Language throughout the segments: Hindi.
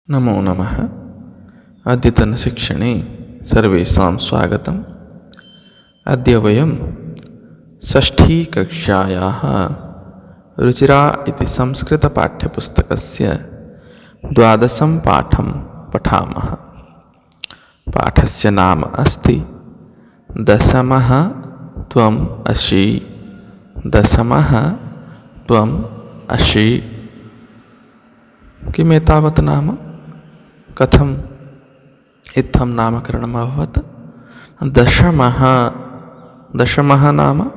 नमो नमः। अद्यतनशिक्षणे सर्वेषां स्वागतम्। अद्य वयं षष्ठीकक्षायाः रुचिरा इति संस्कृतपाठ्यपुस्तकस्य 12 पाठं पठामः। पाठस्य नाम अस्ति दशमः त्वम् असि। दशमः त्वम् असि। किमेतावत् नाम? कथम् इत्थं नामकरणम् अभवत्? दशमः नाम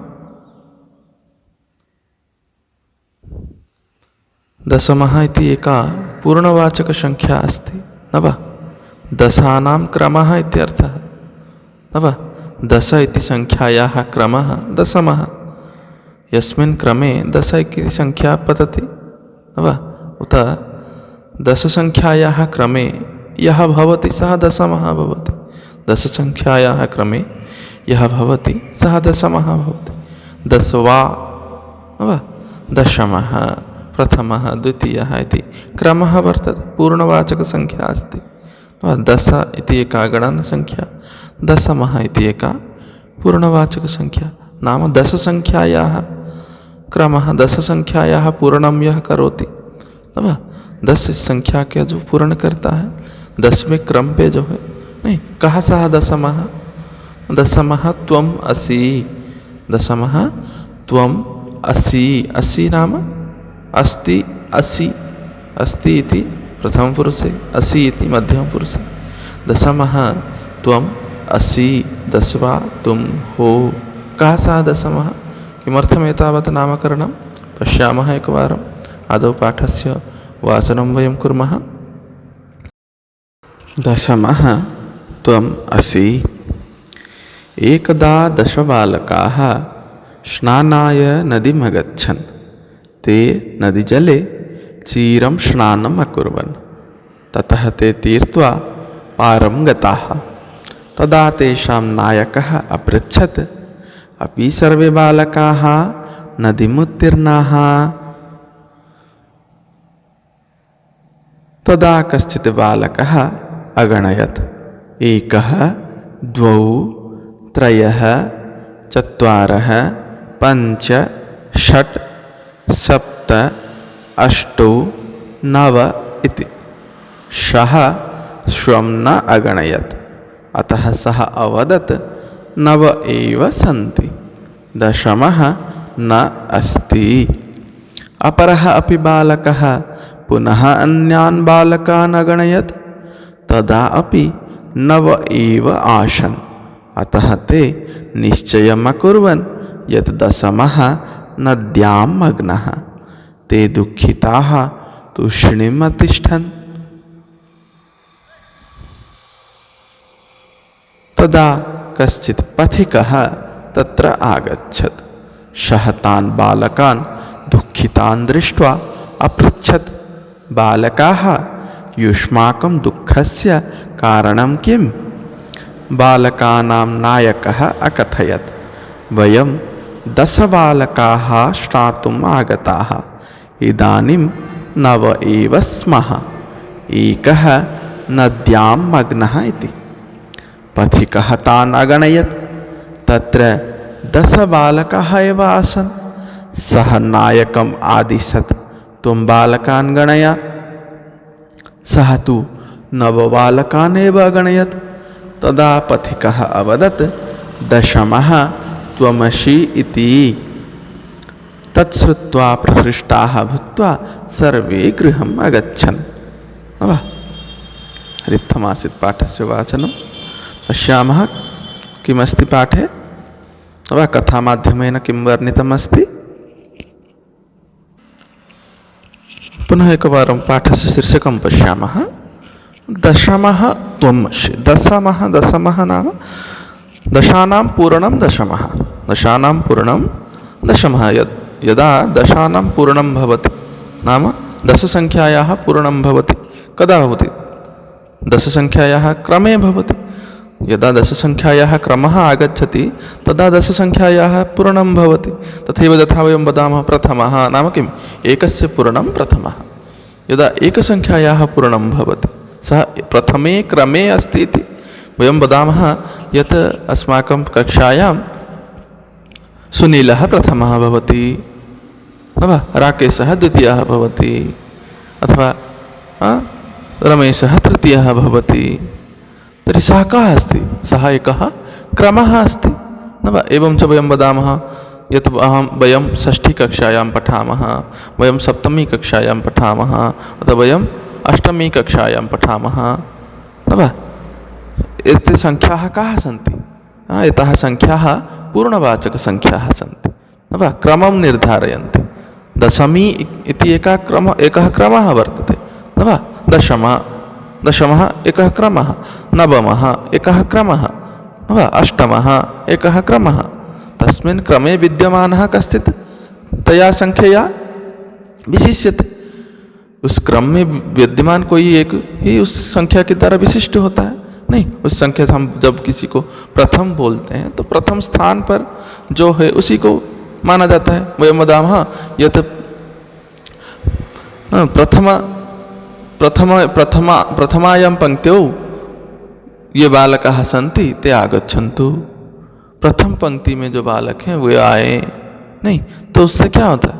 दशमः इति एका पूर्णवाचकसङ्ख्या अस्ति न वा? दशानां क्रमः इत्यर्थः न वा? दश इति सङ्ख्यायाः क्रमः दशमः। यस्मिन् क्रमे दश इति सङ्ख्या पतति न वा? उत दशसङ्ख्यायाः क्रमे यः भवति सः दशमः भवति। दशसङ्ख्यायाः क्रमे यः भवति सः दशमः भवति। दशवा न वा? दशमः, प्रथमः, द्वितीयः इति क्रमः वर्तते। पूर्णवाचकसङ्ख्या अस्ति। दश इति एका गणनसङ्ख्या, दशमः इति एका पूर्णवाचकसङ्ख्या। नाम दशसङ्ख्यायाः क्रमः, दशसङ्ख्यायाः पूर्णं यः करोति न वा? 10 इस संख्या के जो पूर्ण करता है 10वें क्रम पे जो है, नहीं कहा सह दशमः। दशमः त्वम् असि। दशमः त्वम् असि। असि नाम अस्ति, असि। अस्ति इति प्रथमपुरुषे, असि इति मध्यमपुरुषे। दशमः त्वम् असि। दशवा तुम हो। कः सः दशमः? किमर्थमेतावत् नामकरणं? पश्यामः एकवारम्। आदौ पाठस्य वाचनं वयं कुर्मः। दशमः त्वम् असि। एकदा 10 बालकाः स्नानाय नदीमगच्छन्। ते नदीजले चिरं स्नानम् अकुर्वन्। ततः ते तीर्त्वा पारं गताः। तदा तेषां नायकः अपृच्छत्, अपि सर्वे बालकाः नदीमुत्तीर्णाः? तदा कश्चित् बालकः अगणयत्, 1, 2, 3, 4, 5, 6, 7, 8, 9 इति। सः स्वं न अगणयत्। अतः सः अवदत्, 9 एव सन्ति, दशमः न अस्ति। अपरः अपि बालकः पुनः अन्यान् बालकान् अगणयत्। तदा अपि 9 एव आसन्। अतः ते निश्चयम् अकुर्वन् यत् दशमः नद्यां मग्नः। ते दुःखिताः तूष्णीम् अतिष्ठन्। तदा कश्चित् पथिकः तत्र आगच्छत्। सः तान् बालकान् दुःखितान् दृष्ट्वा अपृच्छत्, बालकाः, युष्माकं दुःखस्य कारणं किम्? बालकानां नायकः अकथयत्, वयं 10 बालकाः स्नातुम् आगताः। इदानीं 9 एव स्मः। एकः नद्यां मग्नः इति। पथिकः तान् अगणयत्। तत्र 10 बालकाः एव आसन्। सः नायकम् आदिशत्, त्वं बालकान् गणय। सः तु 9 बालकान् एव अगणयत्। तदा पथिकः अवदत्, दशमः त्वमसि इति। तत्श्रुत्वा प्रहृष्टाः भूत्वा सर्वे गृहम् अगच्छन्। न वा? रिक्तमासीत् पाठस्य वाचनं। पश्यामः किमस्ति पाठे न वा? कथामाध्यमेन किं वर्णितमस्ति? पुनः एकवारं पाठस्य शीर्षकं पश्यामः। दशमः त्वम् असि। दशमः नाम दशानां पूर्णं दशमः। दशानां पूर्णं दशमः। यदा दशानां पूर्णं भवति नाम दशसङ्ख्यायाः पूर्णं भवति, कदा भवति? दशसङ्ख्यायाः क्रमे भवति। यदा दशसङ्ख्यायाः क्रमः आगच्छति तदा दशसङ्ख्यायाः पूर्णं भवति। तथैव यथा वयं वदामः प्रथमः नाम किम्? एकस्य पूर्णं प्रथमः। यदा एकसङ्ख्यायाः पूरणं भवति सः प्रथमे क्रमे अस्ति इति वयं वदामः यत् अस्माकं कक्षायां सुनीलः प्रथमः भवति न वा, राकेशः द्वितीयः भवति अथवा रमेशः तृतीयः भवति। तर्हि सः कः अस्ति? सः एकः क्रमः अस्ति न वा। एवं च वयं वदामः यत् वयं षष्ठीकक्षायां पठामः, वयं सप्तमीकक्षायां पठामः अथवा वयम् अष्टमीकक्षायां पठामः न वा। एते सङ्ख्याः काः सन्ति? एताः सङ्ख्याः पूर्णवाचकसङ्ख्याः सन्ति न वा, क्रमं निर्धारयन्ति। दशमी इति एकः क्रमः वर्तते न वा। दशमः एकः क्रमः, नवमः एकः क्रमः न वा, अष्टमः एकः क्रमः। तस्मिन् क्रमे विद्यमानः कश्चित् तया संख्यया विशिष्यते। उस क्रम में विद्यमान कोई एक ही उस संख्या की तरह विशिष्ट होता है नहीं। उस संख्या से हम जब किसी को प्रथम बोलते हैं तो प्रथम स्थान पर जो है उसी को माना जाता है। वयं वदामः यत् प्रथमायां पंक्तौ ये बालकाः सन्ति ते आगच्छन्तु। प्रथम पंक्ति में जो बालक हैं वे आए नहीं, तो उससे क्या होता है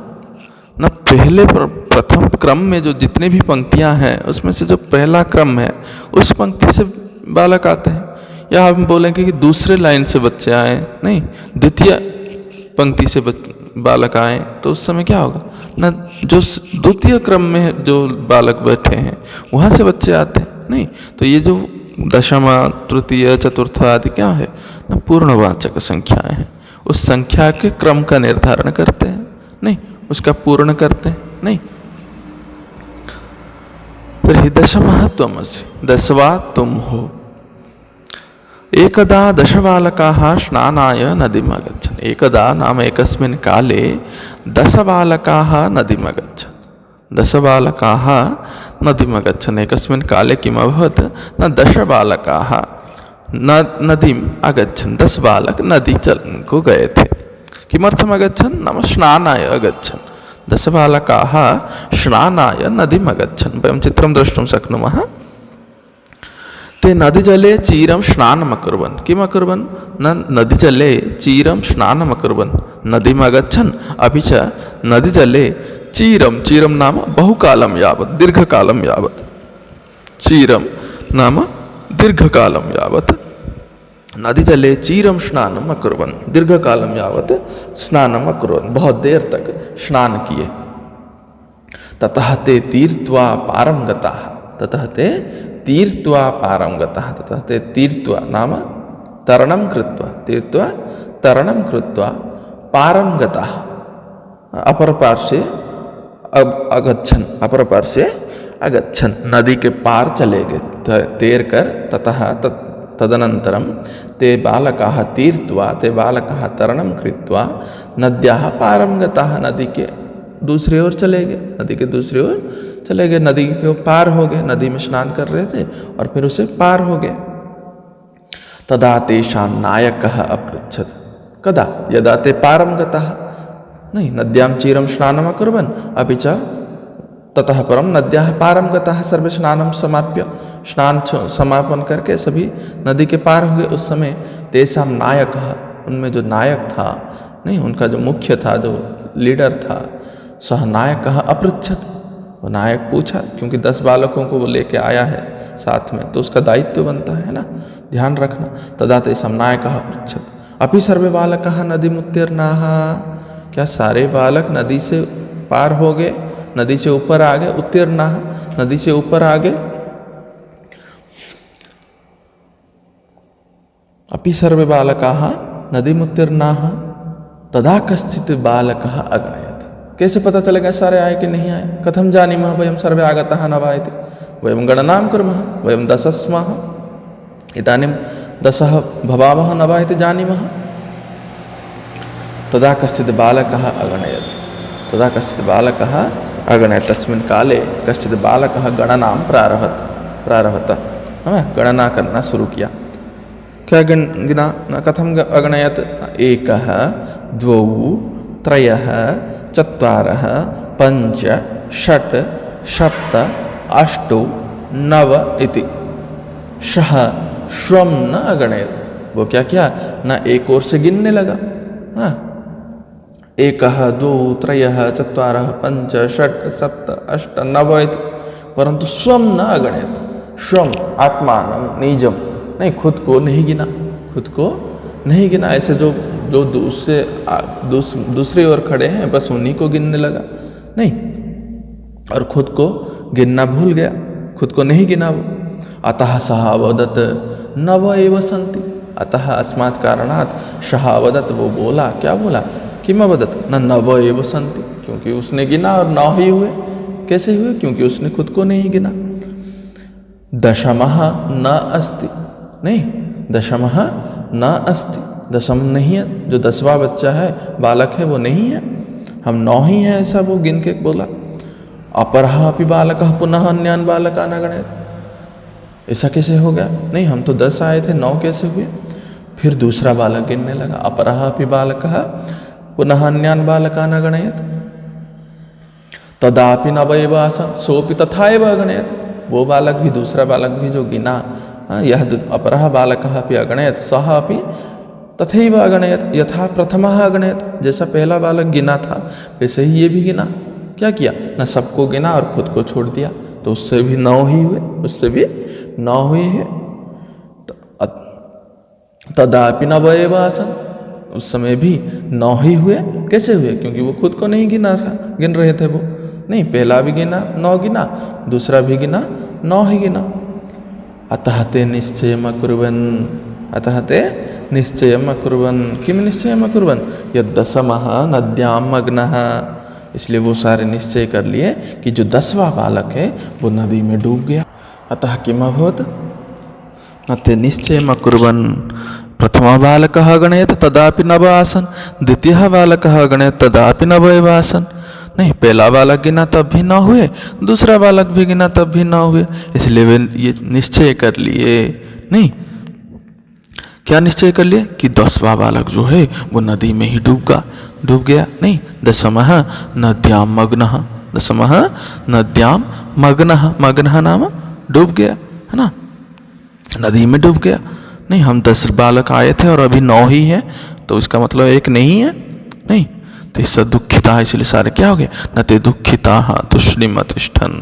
ना, पहले प्रथम क्रम में जो जितने भी पंक्तियां हैं उसमें से जो पहला क्रम है उस पंक्ति से बालक आते हैं। या हम बोलेंगे कि दूसरे लाइन से बच्चे आए नहीं, द्वितीय पंक्ति से बालक आए, तो उस समय क्या होगा ना, जो द्वितीय क्रम में जो बालक बैठे हैं वहाँ से बच्चे आते हैं नहीं। तो ये जो दशम, तृतीय, चतुर्थ आदि क्या है ना, पूर्णवाचक संख्याएं हैं। उस संख्या के क्रम का निर्धारण करते हैं नहीं, उसका पूर्ण करते हैं नहीं। तर्हि दशमः त्वमसि, दशवा तुम हो। एकदा दशबालकाः स्नानाय नदीम् अगच्छन्। एकदा नाम एकस्मिन् काले दशबालकाः नदीम् अगच्छन्। दशबालकाः नदीम् अगच्छन्। एकस्मिन् काले किम् अभवत् न, दशबालकाः नदीम् अगच्छन्। 10 बालक नदी को गए थे। किमर्थम् अगच्छन् नाम स्नानाय अगच्छन्। 10 बालकाः स्नानाय नदीम् अगच्छन्। वयं चित्रं द्रष्टुं शक्नुमः। ते नदीजले चीरं स्नानम् अकुर्वन्। किम् अकुर्वन् न, नदीजले चीरं स्नानम् अकुर्वन्। नदीम् अगच्छन्, अपि च नदीजले चीरं नाम बहुकालं यावत्, दीर्घकालं यावत्। चीरं नाम दीर्घकालं यावत् नदीजले चीरं स्नानम् अकुर्वन्। दीर्घकालं यावत् स्नानम् अकुर्वन्, बहुत देर तक स्नान किए। ततः ते तीर्त्वा पारं गताः। ततः ते तीर्त्वा पारं गताः। ततः ते तीर्त्वा नाम तरणं कृत्वा, तीर्त्वा तरणं कृत्वा पारं गताः, अपरपार्श्वे अगच्छन्। अपरपार्श्वे अगच्छन्, नदी के पार चले गए तैर कर। ततः तदनन्तरं ते बालकाः तीर्त्वा, ते बालकाः तरणं कृत्वा नद्याः पारं गताः। नदी के दूसरी ओर चले गए, नदी के दूसरी ओर चले गए, नदी के पार हो गए। नदी में स्नान कर रहे थे और फिर उसे पार हो गए। तदा तेषां नायकः अपृच्छत्। कदा? यदा ते पारं गताः नहीं, नद्यां चीरं स्नानम् अकुर्वन्, अपि च ततः परं नद्याः पारं गताः। सर्वे स्नानं समाप्य, स्नान समापन करके सभी नदी के पार हो गए। उस समय तेषां नायकः, उनमें जो नायक था नहीं, उनका जो मुख्य था, जो लीडर था, सह नायकः अपृच्छत्। वो नायक पूछा, क्योंकि 10 बालकों को वो लेके आया है साथ में, तो उसका दायित्व बनता है ना ध्यान रखना। तदा तेषां नायकः अपृच्छत् अपि सर्वे बालकाः नदीम् उत्तीर्णाः। क्या सारे बालक नदी से पार हो गए, नदी से ऊपर आ गए? उत्तीर्णाः, नदी से ऊपर आ गए। अपि सर्वे बालकाः नदीम् उत्तीर्णाः। तदा कश्चित् बालकः अगणयत्। कैसे पता चलेगा सारे आए कि नहीं आए? कथं जानीमः वयं सर्वे आगताः न वा इति? वयं गणनां कुर्मः। वयं 10 स्मः, इदानीं 10 भवामः न वा इति जानीमः। तदा कश्चित् बालकः अगणयत्। तदा कश्चित् बालकः अगणयत्। तस्मिन् काले कश्चित् बालकः गणनां प्रारभत, गणना करना शुरू किया। क्या गिना? कथं अगणयत्? 1 2 3 4 5 6 सप्त अष्टौ नव इति। सः स्वं न अगणयत्। वो क्या किया, ना एक ओर से गिनने लगा। हाँ, एकः द्वौ त्रयः चत्वारः पञ्च षट् सप्त अष्ट नव इति, परंतु स्वं न अगणयत्। स्वं आत्मानं निजम, नहीं, खुद को नहीं गिना, खुद को नहीं गिना। ऐसे जो जो दूसरी ओर खड़े हैं बस उन्हीं को गिनने लगा, नहीं, और खुद को गिनना भूल गया, खुद को नहीं गिना वो। अतः सः अवदत् नव एव सन्ति। अतः अस्मात् कारणात् सः अवदत्, वो बोला, क्या बोला, किम अवदत्, न नव एव सन्ति, क्योंकि उसने गिना और 9 ही हुए। कैसे हुए, क्योंकि उसने खुद को नहीं गिना। दशमः न अस्ति, नहीं, दशमः न अस्ति, दशम नहीं है, जो 10वां बच्चा है, बालक है, वो नहीं है, हम 9 ही हैं, ऐसा वो गिन के बोला। अपरः अपि बालकः पुनः अन्यान् बालकान् अगणयत्। ऐसा कैसे हो गया, नहीं, हम तो 10 आए थे, 9 कैसे हुए। फिर दूसरा बालक गिनने लगा, अपरः अपि बालकः पुनः अन्यान् बालकान् अगणयत्। तदापि नव एव आसन्, सोऽपि तथा एव अगणयत्। वो बालक भी, दूसरा बालक भी जो गिना, यह अपरः बालकः अपि अगणयत्, सः अपि तथैव अगणयत् यथा प्रथमः अगणयत्। जैसा पहला बालक गिना था वैसे ही ये भी गिना। क्या किया, न सबको गिना और खुद को छोड़ दिया, तो उससे भी 9 ही हुए, उससे भी 9 हुए हैं। तदापि नव एव आसन्, उस समय भी 9 ही हुए। कैसे हुए, क्योंकि वो खुद को नहीं गिना था, गिन रहे थे वो, नहीं, पहला भी गिना 9 गिना, दूसरा भी गिना 9 ही गिना। अतः ते निश्चयम् अकुर्वन्, अतः ते निश्चयम् अकुर्वन्, किम निश्चयम् अकुर्वन्, यद्दशमः नद्यां मग्नः। इसलिए वो सारे निश्चय कर लिए कि जो 10वां बालक है वो नदी में डूब गया। अतः किम अभवत्, ते निश्चयम् अकुर्वन्, प्रथमः बालकः अगणयत् तदापि नव आसन्, द्वितीयः बालकः अगणयत् तदापि नव एव आसन्। नहीं, पहला बालक गिना तब भी 9 हुए, दूसरा बालक भी गिना तब भी 9 हुए। इसलिए वे ये निश्चय कर लिए, नहीं, क्या निश्चय कर लिए कि 10वां बालक जो है वो नदी में ही डूब गया। नहीं, दशमः नद्यां मग्नः, दशमः नद्यां मग्नः, मग्नः नाम डूब गया, है ना, नदी में डूब गया। नहीं, हम 10 बालक आए थे और अभी 9 ही हैं, तो इसका मतलब एक नहीं है, नहीं, तो इससे दुखिता, इसलिए सारे क्या हो गए, न ते दुखिता तुष्णिम तिष्ठन्।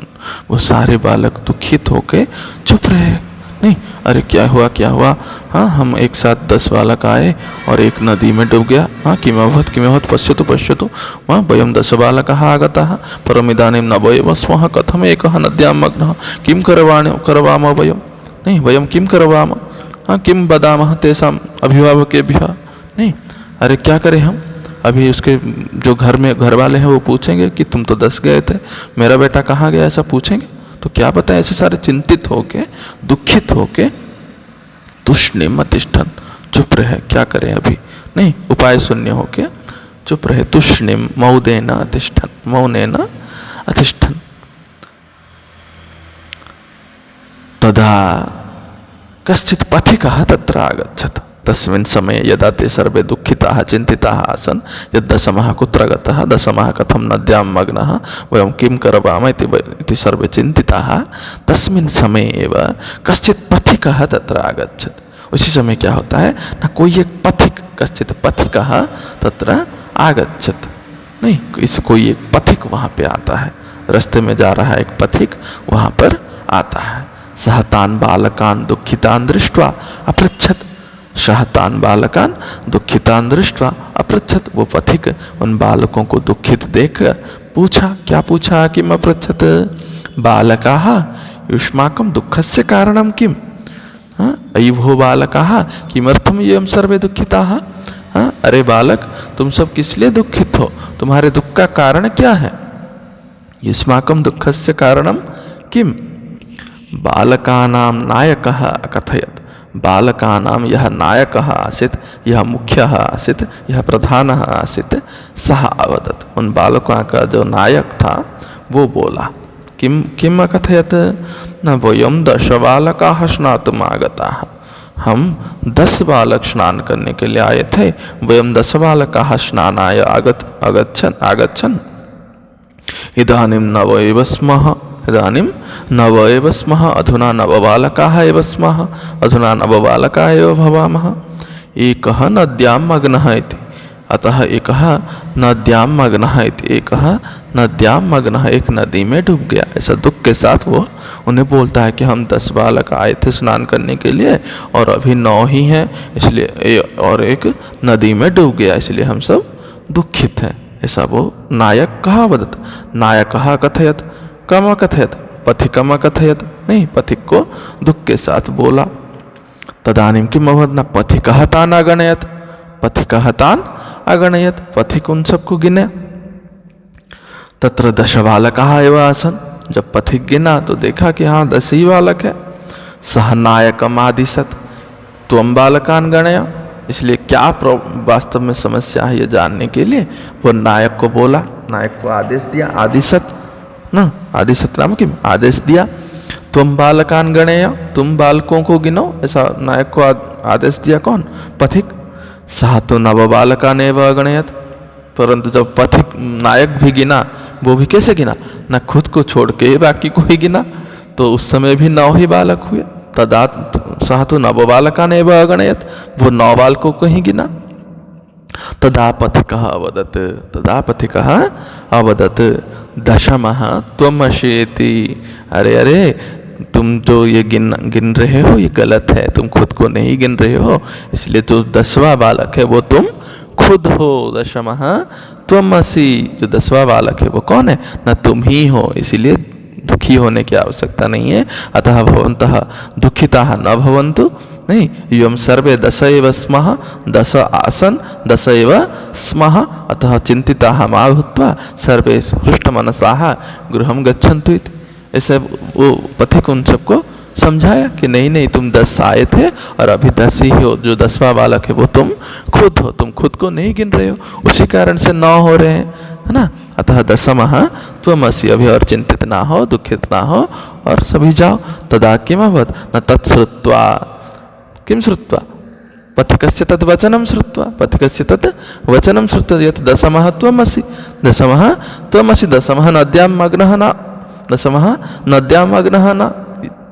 वो सारे बालक दुखित होके चुप रहे। नहीं, अरे क्या हुआ, हाँ, हम एक साथ 10 बालक आए और एक नदी में डूब गया। हाँ, किमभवत् पश्यतु, वहाँ वयं 10 बालकाः आगताः परमिदानीं नव एव स्मः, कथम् एकः नद्यां मग्नः, किं करवाम वयं, नहीं, वयं किं करवाम, हाँ, किं वदामः तेषाम् अभिभावकेभ्यः। नहीं, अरे क्या करें हम, अभी उसके जो घर वाले हैं वो पूछेंगे कि तुम तो 10 गए थे, मेरा बेटा कहाँ गया, ऐसा पूछेंगे, तो क्या पता, ऐसे सारे चिंतित होके, दुखित होके, तुष्णिम तिष्ठन्, चुप रहे, क्या करें अभी, नहीं, उपाय शून्य होके चुप रहे। तुष्णिम मौनेन अतिष्ठन्। तदा कश्चित् पथिकः तत्र आगच्छत्। तस्मिन् समये यदा ते सर्वे दुःखिताः चिन्तिताः आसन्, यद्दशमः कुत्र गतः, दशमः कथं नद्यां मग्नः, वयं किं करवाम इति सर्वे चिन्तिताः, तस्मिन् समये एव कश्चित् पथिकः तत्र आगच्छत्। उसी समय क्या होता है ना, कोई एक पथिक, कश्चित् पथिकः तत्र आगच्छत्। नहीं, कोई एक पथिक वहाँ पे आता है, रास्ते में जा रहा है एक पथिक, वहाँ पर आता है। सः तान् बालकान् दुःखितान् दृष्ट्वा अपृच्छत्, सहतान बालकान दुखितान दृष्ट्वा अपृच्छत्। वो पथिक उन बालकों को दुखित देखकर पूछा, क्या पूछा, किम अपृच्छत्, बालकाः युष्माकं दुःखस्य कारणं किम्, अयि भो बालकाः किमर्थम एवं सर्वे दुःखिताः। अरे बालक, तुम सब किस लिए दुखित हो, तुम्हारे दुख का कारण क्या है। युष्माकं दुःखस्य कारणं किम्। बालकानां नायकः अकथयत्, बालकानां यह नायकः आसीत्, यह मुख्यः आसीत्, यह प्रधानः आसीत्, सः अवदत्। उन बालकों का जो नायक था वो बोला, किम अकथयत्, न वयं 10 बालकाः स्नातुम् आगताः, हम 10 बालक स्नान करने के लिए आए थे। वयं 10 बालकाः स्नानाय आगच्छन् इदानीं नव एव स्मः, इदानीं नव एव स्मः, अधुना नवबालकाः एव स्मः, अधुना नवबालकाः एव भवामः। एकः नद्यां मग्नः इति, अतः एकः नद्यां मग्नः इति, एकः नद्यां मग्नः, एक नदी में डूब गया। ऐसा दुख के साथ वो उन्हें बोलता है कि हम 10 बालक आए थे स्नान करने के लिए और अभी 9 ही हैं, इसलिए और एक नदी में डूब गया, इसलिए हम सब दुखित हैं। ऐसा वो नायक कहा वदत, नायकः कथयत, कम अकथयत, पथिकम अकथयत, नहीं, पथिक को दुख के साथ बोला। तदानीं किम अभवत्, न पथिकः तान् अगणयत, पथिकः तान् अगणयत, पथिक उन सबको गिने। तत्र 10 बालकाः एव आसन्, जब पथिक गिना तो देखा कि हाँ 10 ही बालक है। सह नायकम आदिशत, त्वं बालकान् गणय, इसलिए क्या वास्तव में समस्या है ये जानने के लिए वो नायक को बोला, नायक को आदेश दिया, आदिशत ना, आदिशत नाम की आदेश दिया, तुम बालकान गणेय, तुम बालकों को गिनो, ऐसा नायक को आदेश दिया। कौन? पथिक। सह तो नव बालकान एव अगणयत, परंतु जब पथिक नायक भी गिना, वो भी कैसे गिना, न खुद को छोड़ के बाकी को ही गिना, तो उस समय भी 9 ही बालक हुए। तदा सह तो नव बालकान एव अगणयत, वो 9 बालकों को ही गिना। तदा पथिकः अवदत्, तदा पथिकः अवदत्, दशमः त्वमसीति, अरे अरे तुम जो ये गिन रहे हो ये गलत है, तुम खुद को नहीं गिन रहे हो, इसलिए जो 10वां बालक है वो तुम खुद हो। दशमः त्वमसि, जो 10वां बालक है वो कौन है, न तुम ही हो, इसीलिए दुखी होने की आवश्यकता नहीं है। अतः भवन्तः दुःखिताः न भवन्तु, नहीं, एवं सर्वे 10 एव स्मः, 10 आसन्, 10 एव स्मः, अतः चिन्तिताः मा भूत्वा सर्वे हृष्टमनसाः गृहं गच्छन्तु इति। ऐसे वो पथिक उन सबको समझाया कि नहीं नहीं, तुम 10 आए थे और अभी 10 ही हो, जो 10वां बालक है वो तुम खुद हो, तुम खुद को नहीं गिन रहे हो, उसी कारण से 9 हो रहे हैं, है ना। अतः दशमः त्वमसि, अभी और चिंतित ना हो, दुखित ना हो और सभी जाओ। तदा किमभवत्, न तत्श्रुत्वा, किं श्रुत्वा, पथिकस्य तद् वचनं श्रुत्वा, पथिकस्य तद् वचनं श्रुत्वा, यत् दशमः त्वमसि, दशमः त्वमसि, दशमः नद्यां मग्नः न, दशमः नद्यां मग्नः न,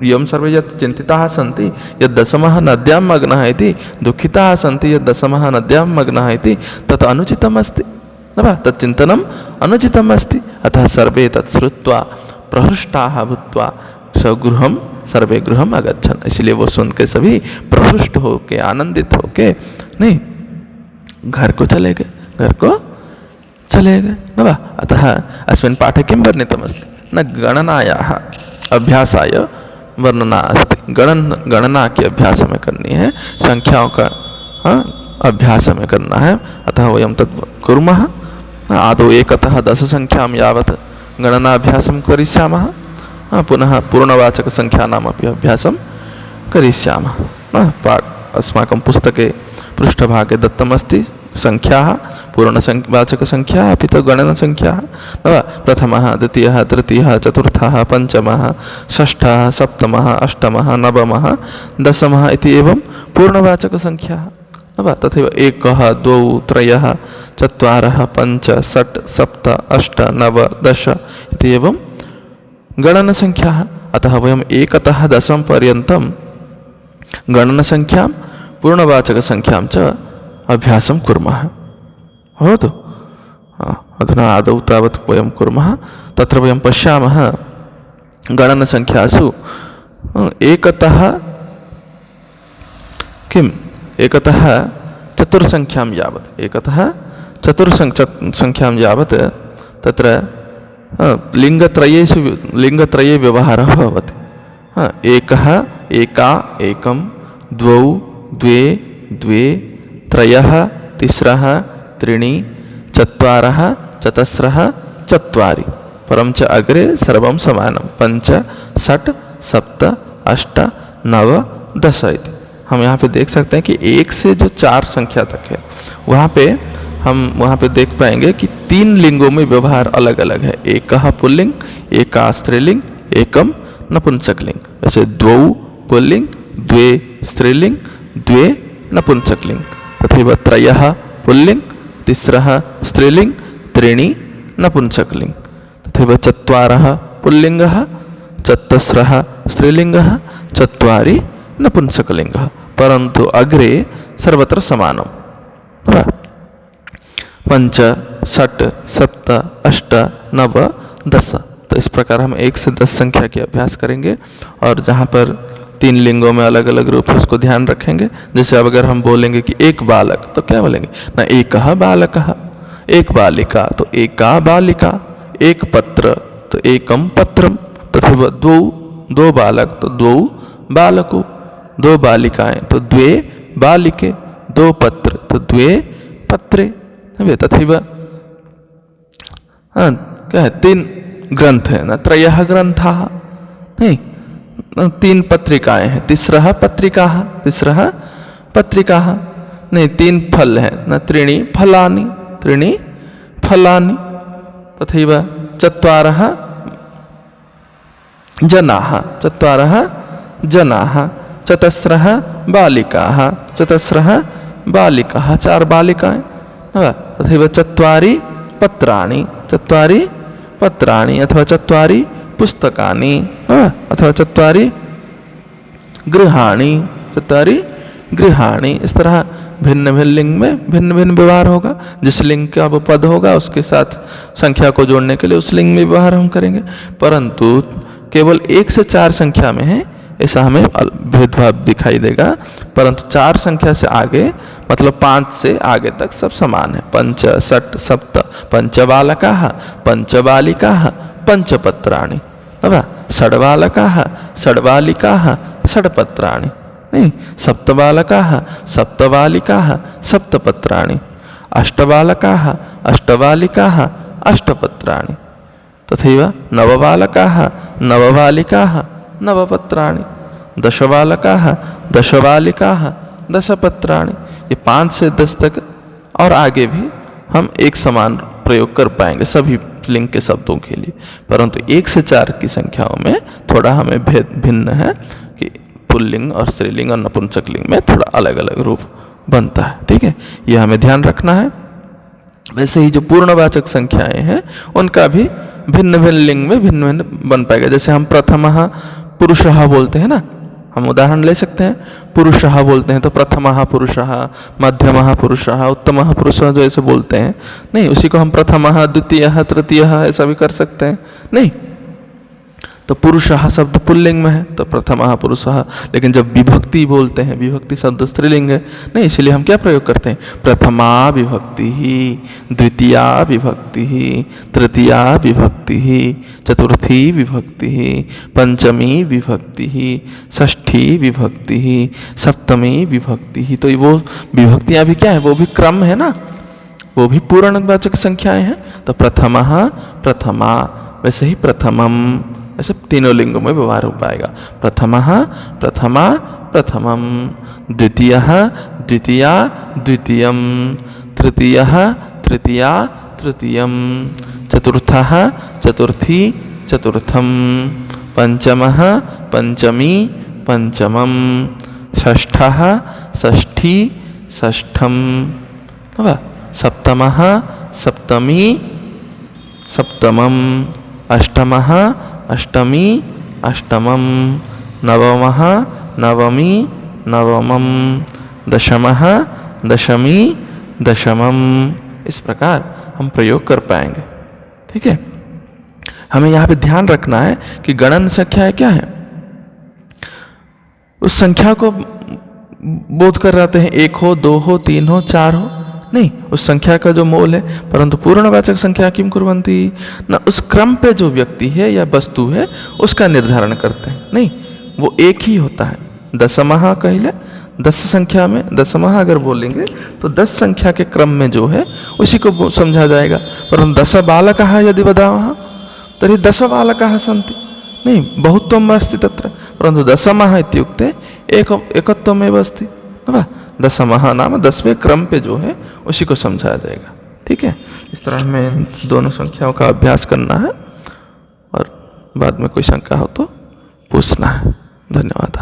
यं सर्वे यत् चिन्तिताः सन्ति, यद् दशमः नद्यां मग्नः इति, दुःखिताः सन्ति यद् दशमः नद्यां मग्नः इति, तत् अनुचितम् अस्ति न वा, तच्चिन्तनम् अनुचितम् अस्ति। अतः सर्वे तत् श्रुत्वा प्रहृष्टाः भूत्वा स्वगृहं, सर्वे गृहम् अगच्छन्, इसलिए वो सुन के सभी प्रहृष्ट होके, आनंदित होके नहीं घर को चले गए, घर को चले गए न वा। अतः अस्मिन् पाठे किं वर्णितमस्ति, न गणनायाः अभ्यासाय वर्णना अस्ति, गणना की अभ्यास हमें करनी है, संख्याओं का अभ्यास हमें करना है। अतः वयं तत् कुर्मः। आदौ एकतः 10 संख्यां यावत् गणनाभ्यासं करिष्यामः, पुनः पूर्णवाचकसङ्ख्यानामपि अभ्यासं करिष्यामः। अस्माकं पुस्तके पृष्ठभागे दत्तमस्ति संख्याः, पूर्णवाचकसङ्ख्या अपि तु गणनसङ्ख्याः न वा। प्रथमः, द्वितीयः, तृतीयः, चतुर्थः, पञ्चमः, षष्ठः, सप्तमः, अष्टमः, नवमः, दशमः इति एवं पूर्णवाचकसङ्ख्याः न वा। तथैव 1, 2, 3, 4, 5, 6, 7, 8, 9, 10 इति एवं गणनसङ्ख्याः। अतः वयम् 1 तः 10 पर्यन्तं गणनसङ्ख्यां, पूर्णवाचकसङ्ख्यां च अभ्यासं कुर्मः। भवतु। अधुना आदौ तावत् वयं कुर्मः। तत्र वयं पश्यामः गणनसङ्ख्यासु 1 तः किम्, 1 तः चतुर्सङ्ख्यां यावत्, 1 तः चतुर्सङ्ख्यां यावत् तत्र लिङ्गत्रये व्यवहारः भवति। एकः, एका, एकं, द्वौ, द्वे, द्वे, त्रयः, तिस्रः, त्रीणि, चत्वारः, चतस्रः, चत्वारि, परं च अग्रे सर्वं समानं 5, 6, 7, 8, 9, 10 इति। हम यहाँ पे देख सकते हैं कि 1 से जो 4 संख्या तक है वहाँ पे देख पाएंगे कि 3 लिंगों में व्यवहार अलग अलग है। एकः पुल्लिंग, एका स्त्रीलिंग, एकम नपुंसकलिंग। वैसे 2 पुल्लिंग, 2 स्त्रीलिंग, 2 नपुंसकलिंग। तथैव 3 पुल्लिंग, 3 स्त्रीलिंग, 3 नपुंसकलिंग। तथैव 4 पुल्लिंगः, चतस्रः स्त्रीलिङ्गः चत्वारि नपुंसकलिङ्गः परन्तु अग्रे सर्वत्र समानम्। पंच षट सप्त अष्ट नव 10। तो इस प्रकार हम 1 से 10 संख्या के अभ्यास करेंगे और जहाँ पर 3 लिंगों में अलग अलग रूप है उसको ध्यान रखेंगे। जैसे अब अगर हम बोलेंगे कि एक बालक तो क्या बोलेंगे ना, एकः बालकः, एक बालिका तो एका बालिका, एक पत्र तो एकम पत्रम, तथा दो बालक तो द्वौ बालको, 2 बालिकाएं तो द्वे बालिके, 2 पत्र तो द्वे पत्रे। तथैव क्या है 3 ग्रंथ है ना, त्रयः ग्रंथाः, नहीं 3 पत्रिकाएं हैं, तिस्रः पत्रिकाः, तिस्रः पत्रिकाः, नहीं 3 फल है ना, त्रीणि फलानि, त्रीणि फलानि। तथैव चत्वारः जनाः, चत्वारः जनाः, चतस्रः बालिकाः, चतस्रः बालिकाः, 4 बालिकाएं। तथैव चत्वारि पत्राणि, चत्वारि पत्राणि अथवा चत्वारि पुस्तकानि अथवा चत्वारि गृहाणि, चत्वारि गृहाणि। इस तरह भिन्न भिन्न लिंग में भिन्न भिन्न व्यवहार होगा। जिस लिंग का वो पद होगा उसके साथ संख्या को जोड़ने के लिए उस लिंग में व्यवहार हम करेंगे, परंतु केवल 1 से 4 संख्या में है ऐसा हमें भेदभाव दिखाई देगा, परंतु 4 संख्या से आगे मतलब 5 से आगे तक सब समान है। पंच षट सप्त पंच बालकाः पंच बालिकाः पंच पत्राणि, षड् बालकाः षड् बालिकाः षड् पत्राणि, नहीं सप्त बालकाः सप्त बालिकाः सप्त पत्राणि, अष्ट बालकाः अष्ट बालिकाः अष्ट पत्राणि, तथैव 9 बालकाः 9 बालिकाः 9 पत्राणि, 10 बालकाः 10 बालिकाः 10 पत्राणि। ये 5 से 10 तक और आगे भी हम एक समान प्रयोग कर पाएंगे सभी लिंग के शब्दों के लिए, परंतु 1 से 4 की संख्याओं में थोड़ा हमें भेद भिन्न है कि पुल्लिंग और स्त्रीलिंग और नपुंसक लिंग में थोड़ा अलग अलग रूप बनता है। ठीक है, यह हमें ध्यान रखना है। वैसे ही जो पूर्णवाचक संख्याएं हैं उनका भी भिन्न भिन्न लिंग में भिन्न भिन्न बन पाएगा। जैसे हम प्रथमः पुरुषः बोलते हैं ना, हम उदाहरण ले सकते हैं, पुरुषः बोलते हैं तो प्रथमः पुरुषः, मध्यमः पुरुषः, उत्तमः पुरुषः जो ऐसे बोलते हैं, नहीं उसी को हम प्रथमः द्वितीयः तृतीयः ऐसा भी कर सकते हैं। नहीं तो पुरुषः शब्द पुल्लिंग में है तो प्रथमः पुरुषः, लेकिन जब विभक्ति बोलते हैं विभक्ति शब्द स्त्रीलिंग है, नहीं इसीलिए हम क्या प्रयोग करते हैं, प्रथमा विभक्ति ही, द्वितीया विभक्ति ही, तृतीया विभक्ति ही, चतुर्थी विभक्ति ही, पंचमी विभक्ति ही, षष्ठी विभक्ति ही, सप्तमी विभक्ति ही। तो वो विभक्तियां भी क्या है, वो भी क्रम है ना, वो भी पूर्णवाचक संख्याएं हैं। तो प्रथमः प्रथमा, वैसे ही प्रथमम, ऐसे तीनों लिंगों में व्यवहार हो पाएगा। प्रथमः प्रथमा प्रथमम, द्वितीयः द्वितीया द्वितीयम, तृतीयः तृतीया तृतीयम, चतुर्थः चतुर्थी चतुर्थम, पंचमः पंचमी पंचमम, षष्ठः षष्ठी षष्ठम, सप्तमः सप्तमी सप्तमम, अष्टमः अष्टमी अष्टमम, नवमः नवमी नवमम, दशमः दशमी दशमम। इस प्रकार हम प्रयोग कर पाएंगे। ठीक है, हमें यहाँ पे ध्यान रखना है कि गणन संख्याएं क्या है, उस संख्या को बोध कर रहते हैं 1 हो 2 हो 3 हो 4 हो, नहीं उस संख्या का जो मोल है, परंतु पूर्णवाचक संख्या किम कुर्वन्ति न, उस क्रम पे जो व्यक्ति है या वस्तु है उसका निर्धारण करते हैं। नहीं वो एक ही होता है। दशमः कहिले 10 संख्या में दशमः अगर बोलेंगे तो 10 संख्या के क्रम में जो है उसी को समझा जाएगा, परंतु 10 बालकाः यदि वदामः तर्हि 10 बालकाः सन्ति, नहीं बहुत्वम् अस्ति तत्र, परंतु दशमः इत्युक्ते एकत्वमेव अस्ति। दशमः नाम 10वें क्रम पे जो है उसी को समझाया जाएगा। ठीक है, इस तरह हमें दोनों संख्याओं का अभ्यास करना है और बाद में कोई शंका हो तो पूछना है। धन्यवाद।